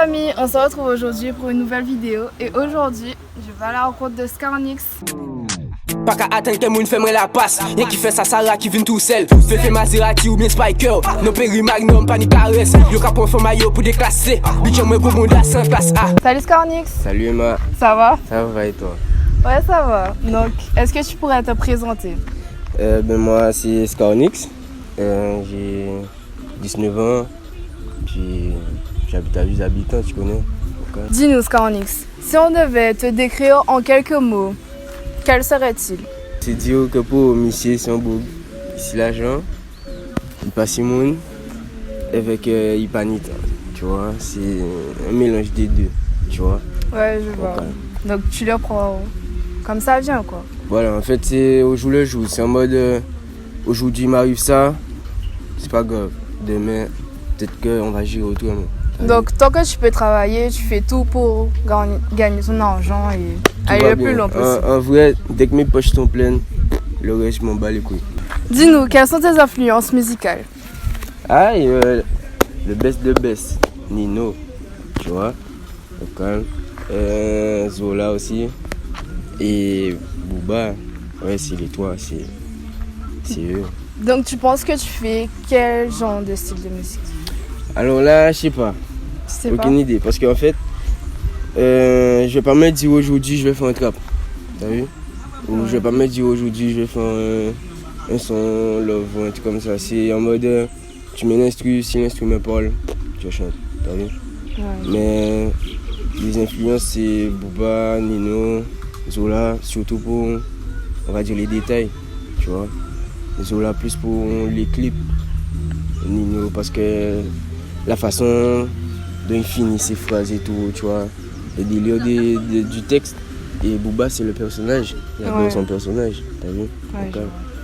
famille, on se retrouve aujourd'hui pour une nouvelle vidéo et aujourd'hui je vais à la rencontre de Scarnix. Pas qu'à attendre que moun fèmre la passe. Y'a qui fait ça, Sarah qui vient tout seul. Fait Maserati ou bien Spiker. Non péri Magnum, pas ni caresse. Yo capon fond maillot pour déclasser. Bitch, moi pour mon sans classe A. Salut Scarnix. Salut Emma. Ça va? Ça va et toi? Ouais, ça va. Donc, est-ce que tu pourrais te présenter? Moi c'est Scarnix. J'ai 19 ans. Puis j'habite à Vis-Habitant, tu connais? Okay. Dis-nous Scarnix, si on devait te décrire en quelques mots, quel serait-il? C'est dire que pour monsieur c'est un beau. Ici l'argent, il passe Simone avec Ipanita, tu vois, c'est un mélange des deux, tu vois. Ouais, je vois. Okay. Donc tu le prends comme ça vient quoi. Voilà, en fait c'est au jour le jour, c'est en mode aujourd'hui il m'arrive ça, c'est pas grave, demain peut-être qu'on va gérer autrement. Donc tant que tu peux travailler, tu fais tout pour gagner ton argent et aller le plus loin possible. En vrai, dès que mes poches sont pleines, le reste je m'en bats les couilles. Dis-nous, quelles sont tes influences musicales? Le best de best, Nino, tu vois, Zola aussi, et Booba, ouais c'est les trois, c'est eux. Donc tu penses que tu fais quel genre de style de musique? Alors là, je sais pas. Aucune idée. Parce qu'en fait, je vais pas me dire aujourd'hui je vais faire un trap. T'as vu? Ou je vais pas me dire aujourd'hui je vais faire un son love ou un truc comme ça. C'est en mode tu mets l'instru, si l'instru me parle, tu chantes. T'as vu? Ouais. Mais les influences c'est Booba, Nino, Zola, surtout pour on va dire les détails. Tu vois? Zola plus pour les clips. Nino parce que la façon dont il finit ses phrases et tout, tu vois, le délire du texte. Et Booba, c'est le personnage, il adore son personnage, t'as vu? Ouais,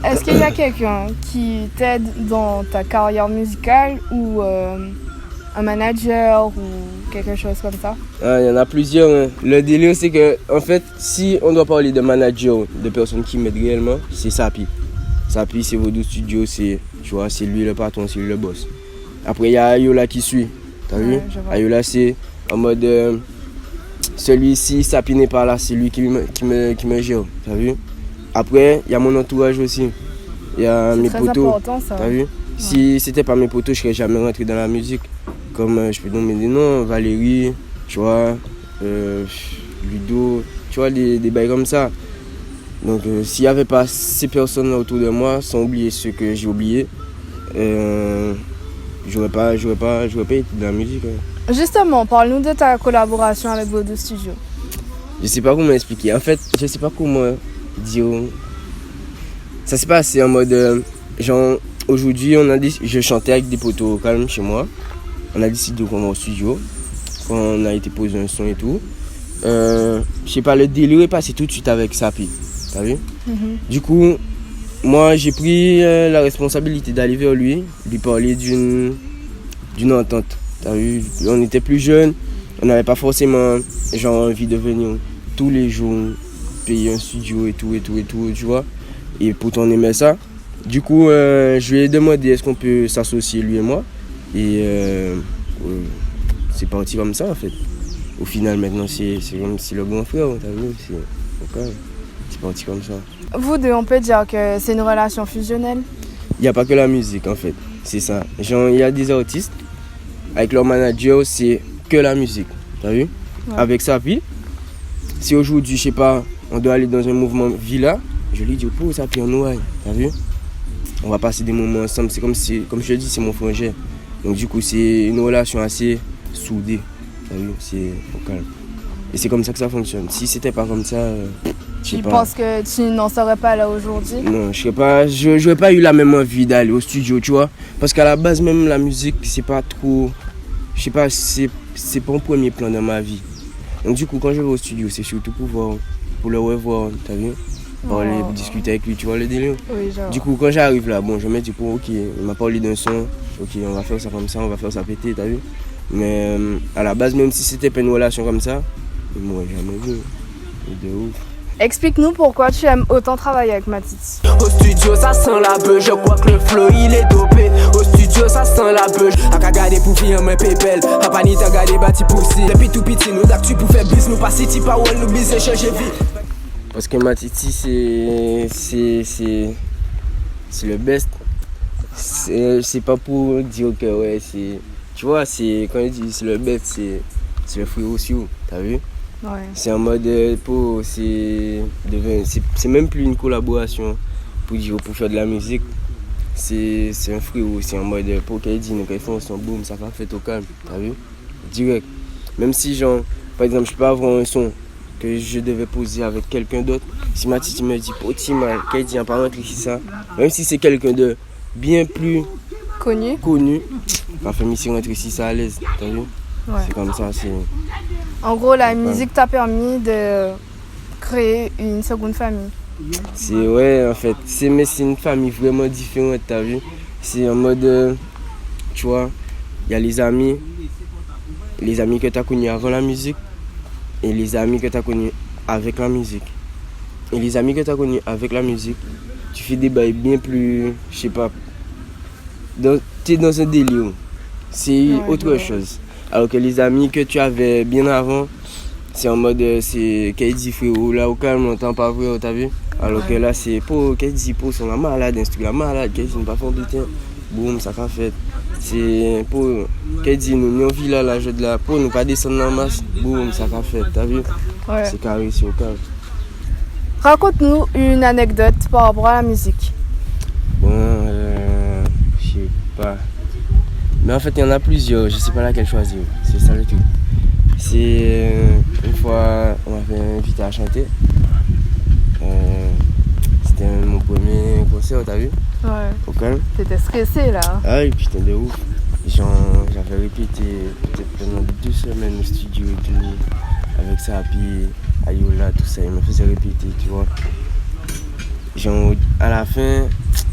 est-ce qu'il y a quelqu'un qui t'aide dans ta carrière musicale ou un manager ou quelque chose comme ça? Il y en a plusieurs. Hein. Le délire, c'est que, en fait, si on doit parler de manager, de personnes qui m'aident réellement, c'est Sapi. Sapi, c'est Vodou Studio, tu vois, c'est lui le patron, c'est lui le boss. Après, il y a Ayola qui suit. T'as vu? Ayola, c'est en mode celui-ci, Sapi n'est pas là, c'est lui qui me gère. T'as vu? Après, il y a mon entourage aussi. Il y a mes potos. T'as vu? Ouais. Si c'était pas mes potos, je serais jamais rentré dans la musique. Comme je peux nommer des noms, Valérie, tu vois, Ludo, tu vois, des bails comme ça. Donc, s'il n'y avait pas ces personnes autour de moi, sans oublier ceux que j'ai oubliés, j'aurais pas été dans la musique. Hein. Justement, parle-nous de ta collaboration avec Vodou Studio. Je sais pas comment expliquer. En fait, je sais pas comment dire. Ça s'est passé en mode. Genre, aujourd'hui, je chantais avec des potos au calme chez moi. On a décidé qu'on va au studio. On a été poser un son et tout. Je sais pas, le délire est passé tout de suite avec Sapi. T'as vu? Du coup, moi j'ai pris la responsabilité d'aller vers lui parler d'une entente. T'as vu? On était plus jeunes, on n'avait pas forcément genre envie de venir tous les jours payer un studio et tout, tu vois. Et pourtant on aimait ça. Du coup, je lui ai demandé est-ce qu'on peut s'associer lui et moi. Et c'est parti comme ça en fait. Au final maintenant c'est le grand frère, t'as vu? C'est parti comme ça. Vous deux, on peut dire que c'est une relation fusionnelle? Il n'y a pas que la musique en fait, c'est ça. Genre, il y a des artistes, avec leur manager, c'est que la musique, t'as vu? Ouais. Avec Sapi, si aujourd'hui, je sais pas, on doit aller dans un mouvement villa, je lui dis, pour Sapi, on nous aille, t'as vu? On va passer des moments ensemble, c'est comme je te dis, c'est mon frangin. Donc du coup, c'est une relation assez soudée, t'as vu? C'est au calme. Et c'est comme ça que ça fonctionne. Si c'était pas comme ça, tu penses que tu n'en serais pas là aujourd'hui? Non, j'aurais pas eu la même envie d'aller au studio, tu vois. Parce qu'à la base, même la musique, c'est pas trop. Je sais pas, c'est pas un premier plan dans ma vie. Donc du coup, quand je vais au studio, c'est surtout pour le revoir, t'as vu? Parler, discuter avec lui, tu vois le délire? Oui, genre. Du coup, quand j'arrive là, bon, je me dis, ok, il m'a parlé d'un son, ok, on va faire ça comme ça, on va faire ça péter, t'as vu? Mais à la base, même si c'était pas une relation comme ça, il m'aurait jamais vu. De ouf. Explique-nous pourquoi tu aimes autant travailler avec Matiti. Au studio ça sent la beuh, je crois que le flow il est dopé. Au studio ça sent la beuh, a qu'à garder pour finir mes pépel. A pas ni t'as gardé bâti poussi. Depuis tout petit nous d'actu pour faire bis, nous pas city power, nous bis et changer vie. Parce que Matiti c'est le best. C'est pas pour dire que ouais c'est. Tu vois, c'est quand il dit c'est le best, c'est le frérot aussi, t'as vu? Ouais. C'est en mode pour c'est même plus une collaboration pour dire pour faire de la musique. C'est un frérot, c'est en mode pour qu'il dit quand ils font son boom, ça va faire au calme, t'as vu? Direct. Même si genre par exemple je peux avoir un son que je devais poser avec quelqu'un d'autre, si Matiti me dit petit mal, qu'il dit pas rentrer ici ça, même si c'est quelqu'un de bien plus Connu. va faire mission rentrer ici ça à l'aise, t'as vu? Ouais. C'est comme ça, c'est. En gros, la musique t'a permis de créer une seconde famille. C'est ouais en fait, mais c'est une famille vraiment différente, t'as vu? C'est en mode, tu vois, il y a les amis que t'as connus avant la musique et les amis que t'as connus avec la musique. Et les amis que t'as connus avec la musique, tu fais des bails bien plus, je sais pas, t'es dans un délire, c'est autre chose. Alors que les amis que tu avais bien avant, c'est en mode, c'est qu'elle dit frérot, là au calme, on n'entend pas vrai, t'as vu? Alors que là, c'est pour qu'elle dit pour son la malade, instruit la malade, qu'elle dit ne pas faire du temps, boum, ça fait fait. C'est pour qu'elle dit nous, on vit là, la jeu de la peau, nous pas descendre en masse, boum, ça fait fait, t'as vu? Ouais. C'est carré, c'est au calme. Raconte-nous une anecdote par rapport à la musique. Bon, je sais pas. Mais en fait, il y en a plusieurs, je sais pas laquelle choisir, c'est ça le truc. C'est une fois, on m'avait invité à chanter. C'était mon premier concert, t'as vu? Ouais. Au calme. T'étais stressé là. Ah oui, putain de ouf. J'avais répété peut-être pendant 2 semaines au studio et tout, avec ça, puis Ayola, tout ça, il me faisait répéter, tu vois. Genre, à la fin,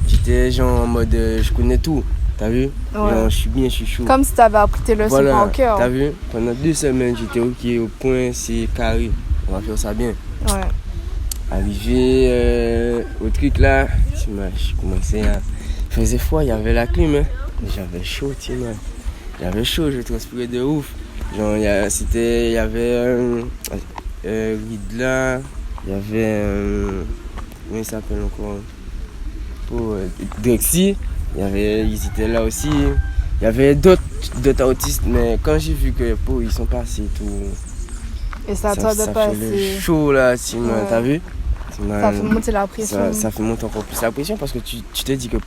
j'étais genre en mode, je connais tout. T'as vu? Ouais. Genre, je suis bien, je suis chaud. Comme si t'avais appris tes leçons Voilà, par cœur. t'as vu? Pendant 2 semaines, j'étais ok, au point, c'est carré. On va faire ça bien. Ouais. Arrivé au truc là, je commençais à. Il faisait froid, il y avait la clim. Hein. J'avais chaud, j'avais chaud, je transpirais de ouf. Genre, il y avait Ridla, il y avait. Comment il s'appelle encore? Pour Drexy. Ils étaient là aussi. Il y avait d'autres autistes, mais quand j'ai vu que ils sont passés tout. Et ça toi de fait passer. le chaud là, Simon, Ouais. t'as vu? Ça fait monter la pression. Ça fait monter encore plus la pression parce que tu te dis que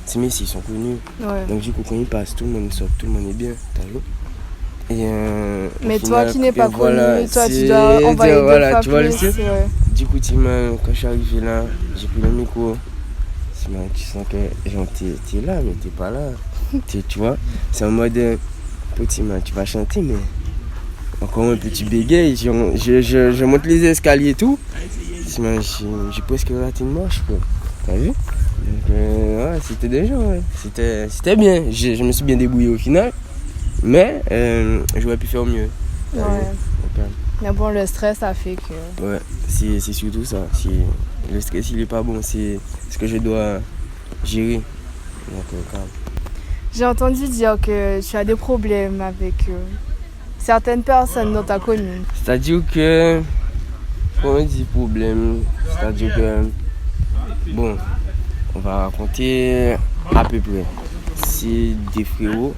ces messieurs ils sont connus. Ouais. Donc du coup quand ils passent, tout le monde sort, tout le monde est bien, t'as vu? Et Mais au toi final, qui n'es pas voilà, connu, toi tu c'est- dois envoyer deux voilà, fois tu vois le plus. truc? Ouais. Du coup Timon, quand je suis arrivé là, j'ai pris le micro. Timon, tu sens que genre, t'es là mais t'es pas là. Tu vois? C'est en mode Timon, tu vas chanter mais encore un petit bégaye, je monte les escaliers et tout. J'ai presque raté une marche quoi. T'as vu? Donc, ouais, c'était déjà, ouais. C'était bien. Je me suis bien débrouillé au final. Mais j'aurais pu faire mieux. T'as vu? Ouais. Donc, Mais bon, le stress, ça fait que. ouais, c'est surtout ça. Le stress il est pas bon, c'est ce que je dois gérer. Donc, calme. J'ai entendu dire que tu as des problèmes avec certaines personnes dans ta commune. C'est-à-dire que, quand on dit problème, c'est-à-dire que, bon, on va raconter à peu près. C'est des frérots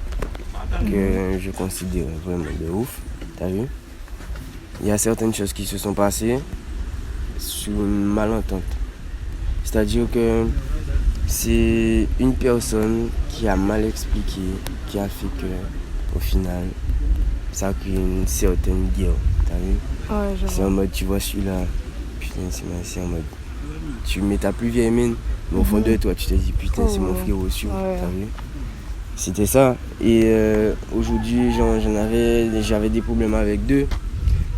que je considère vraiment de ouf, t'as vu? Il y a certaines choses qui se sont passées sur une malentente. C'est-à-dire que c'est une personne qui a mal expliqué, qui a fait que, au final, ça a créé une certaine guerre, t'as vu? Ouais, je C'est vois. en mode, tu vois celui-là, putain, c'est en mode, tu mets ta plus vieille mine, mais au fond de toi, tu te dis, putain, c'est mon frère aussi, Ouais. t'as vu? C'était ça. Et aujourd'hui, j'avais des problèmes avec deux,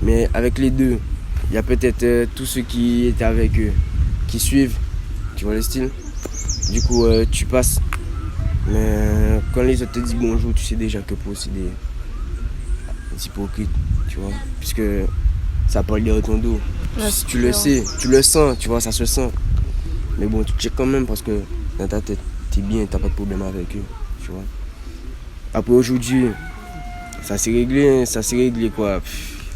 mais avec les deux, il y a peut-être tous ceux qui étaient avec eux, qui suivent, tu vois le style? Du coup, tu passes. Mais quand les autres te disent bonjour, tu sais déjà que pour c'est des hypocrites, tu vois, puisque ça parle derrière ton dos. Si tu le sais, tu le sens, tu vois, ça se sent. Mais bon, tu checkes quand même parce que dans ta tête, t'es bien, t'as pas de problème avec eux, tu vois. Après aujourd'hui, ça s'est réglé quoi.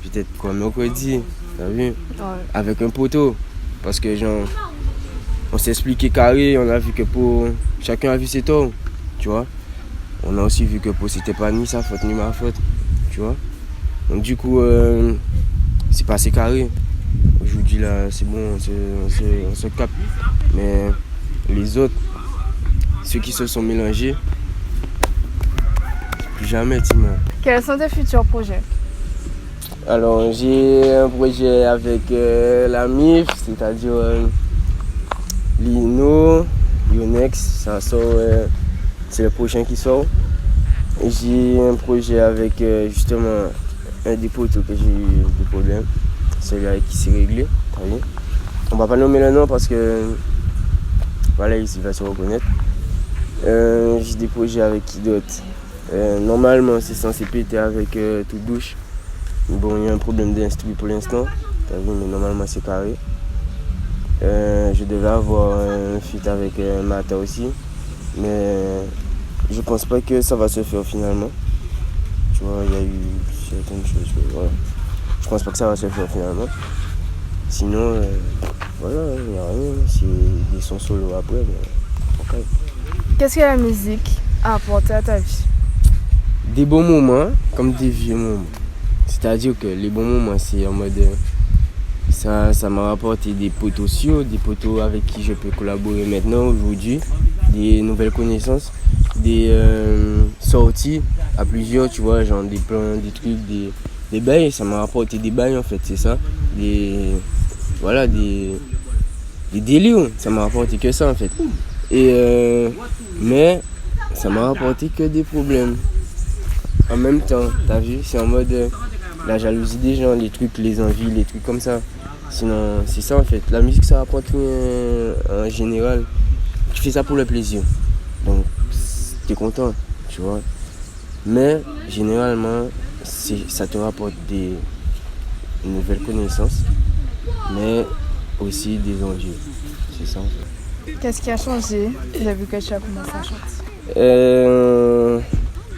Peut-être quoi, mercredi, t'as vu? Ouais. Avec un poteau. Parce que genre, on s'est expliqué carré, on a vu que pour chacun a vu ses torts, tu vois. On a aussi vu que pour c'était pas ni sa faute ni ma faute, tu vois. Donc du coup, c'est passé carré. Aujourd'hui là, c'est bon, on se capte. Mais les autres, ceux qui se sont mélangés, plus jamais, Tim. Quels sont tes futurs projets? Alors j'ai un projet avec la MIF, c'est-à-dire Lino, Yonex, ça sort, c'est le prochain qui sort. Et j'ai un projet avec justement un des potes que j'ai eu des problèmes, celui avec qui s'est réglé. On va pas nommer le nom parce que voilà, il va se reconnaître. J'ai des projets avec qui d'autre. Normalement c'est censé péter avec toute douche. Bon, il y a un problème d'instru pour l'instant, t'as vu, mais normalement c'est carré. Je devais avoir un feat avec Mata aussi, mais je pense pas que ça va se faire finalement. Tu vois, il y a eu certaines choses, voilà. Je pense pas que ça va se faire finalement. Sinon, voilà, il n'y a rien, c'est des sons solo après, mais okay. Qu'est-ce que la musique a apporté à ta vie? Des bons moments, comme des vieux moments. C'est-à-dire que les bons moments, c'est en mode... Ça m'a rapporté des potos sociaux, des potos avec qui je peux collaborer maintenant, aujourd'hui, des nouvelles connaissances, des sorties à plusieurs, tu vois, genre des plans, des trucs, des bails. Ça m'a rapporté des bails en fait, c'est ça. Voilà, des délires, ça m'a rapporté que ça en fait. Mais ça m'a rapporté que des problèmes. En même temps, t'as vu, c'est en mode la jalousie des gens, les trucs, les envies, les trucs comme ça. Sinon, c'est ça en fait. La musique, ça rapporte en général. Tu fais ça pour le plaisir. Donc, t'es content, tu vois. Mais, généralement, ça te rapporte des nouvelles connaissances, mais aussi des envies. C'est ça en fait. Qu'est-ce qui a changé depuis que tu as commencé à chanter?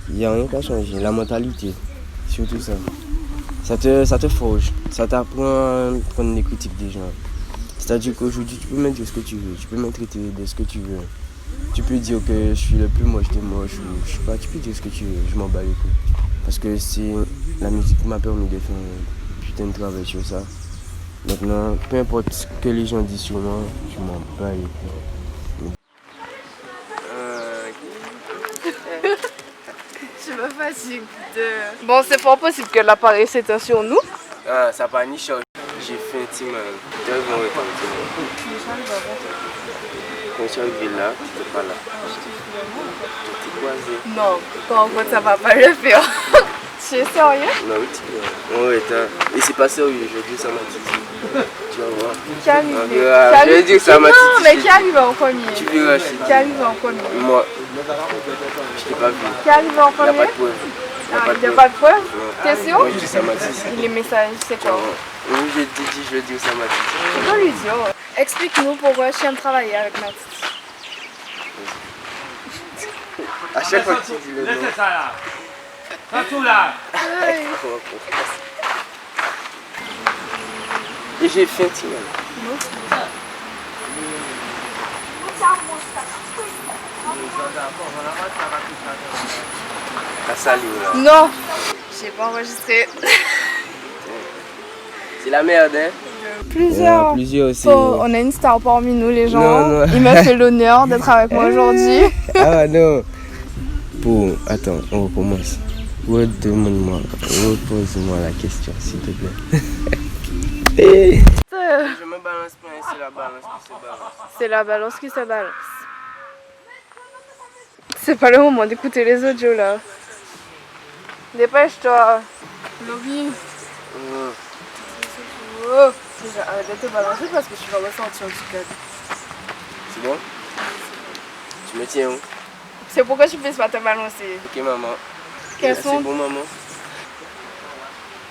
Il n'y a rien qui a changé, la mentalité, surtout ça. Ça te forge, ça t'apprend à prendre les critiques des gens. C'est-à-dire qu'aujourd'hui, tu peux me dire ce que tu veux, tu peux me traiter de ce que tu veux. Tu peux dire que je suis le plus moche des moches, ou je sais pas, tu peux dire ce que tu veux, je m'en bats les couilles. Parce que c'est la musique qui m'a permis de faire un putain de travail sur ça. Maintenant, peu importe ce que les gens disent sur moi, je m'en bats les couilles. Je me fatigue de... Bon, c'est fort possible que l'appareil s'éteint sur nous. Ah, ça va ni charger. J'ai fait un petit mal. Quand je suis arrivé là, tu n'étais pas là. Tu t'es croisé. Non, par contre, ça va pas le faire. Tu es sérieux? Non, oui, tu peux. Ouais, et c'est pas sérieux, je dis ça m'a dit. Tu vas voir. Qui arrive? Je vais dire que ça m'a dit. Non, mais qui arrive en premier? Tu verras. Qui arrive en premier? Moi, je t'ai pas vu. Qui arrive en premier? Il n'y a pas de preuve. Il n'y a pas de preuve? T'es sûr? Moi, je dis ça m'a dit. Les messages, c'est quoi? Oui, je t'ai dit, je dis que ça m'a dit. Tu peux lui dire. Explique-nous pourquoi je viens de travailler avec ma petite. À chaque fois que tu dis le nom. Laissez ça là. Ça tout là. Et j'ai fait un petit mal. T'as salé là. Non, j'ai pas enregistré. C'est la merde, hein? Plusieurs. Plusieurs aussi. On a une star parmi nous, les gens. Non. Il m'a fait l'honneur d'être avec moi aujourd'hui. Ah non. Attends, on recommence. Redemande-moi, repose-moi la question, s'il te plaît. Je me balance pas, c'est la balance qui se balance. C'est la balance qui se balance. C'est pas le moment d'écouter les audios là. Dépêche-toi. Laurie. Oh. Arrête de te balancer parce que tu vas ressentir du code. C'est bon? Tu me tiens où? C'est pourquoi tu ne peux pas te balancer. Ok maman. C'est bon maman.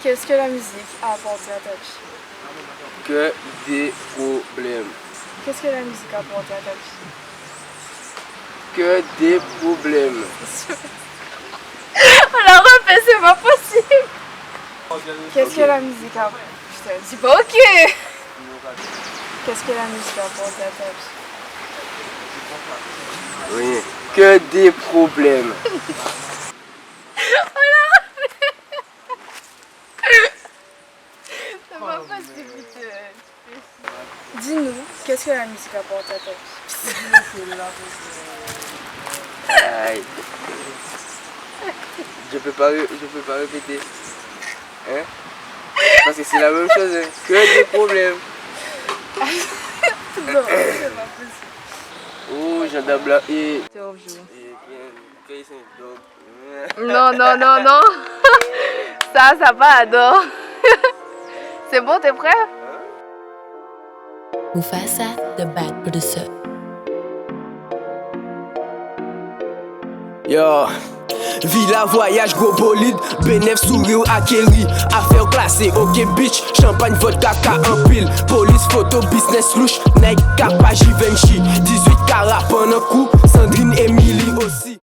Qu'est-ce que la musique a apporté à ta vie? Que des problèmes. Qu'est-ce que la musique apporte à ta vie? Que des problèmes. On la refait, c'est pas possible. Qu'est-ce que la musique apporte? Je te dis pas ok. Qu'est-ce que la musique apporte à ta vie? Oui. Que des problèmes. C'est pas possible. Dis-nous, qu'est-ce que la musique apporte à ta vie? Aïe. Je peux pas répéter. Hein? Parce que c'est la même chose, hein. Que des problèmes. Non, c'est pas possible. Oh, j'entends blanc. Et Non, non, non, non. Ça va, adore. C'est bon, t'es prêt? Mufasa, the bad producer. Yo, villa voyage, gros bolide, bénéf sourire à Kelly, affaire classée, ok bitch, champagne, vodka, en pile, police, photo, business louche, Nike, Kappa, Givenchy, 18 carats pendant coup, Sandrine, Emily aussi.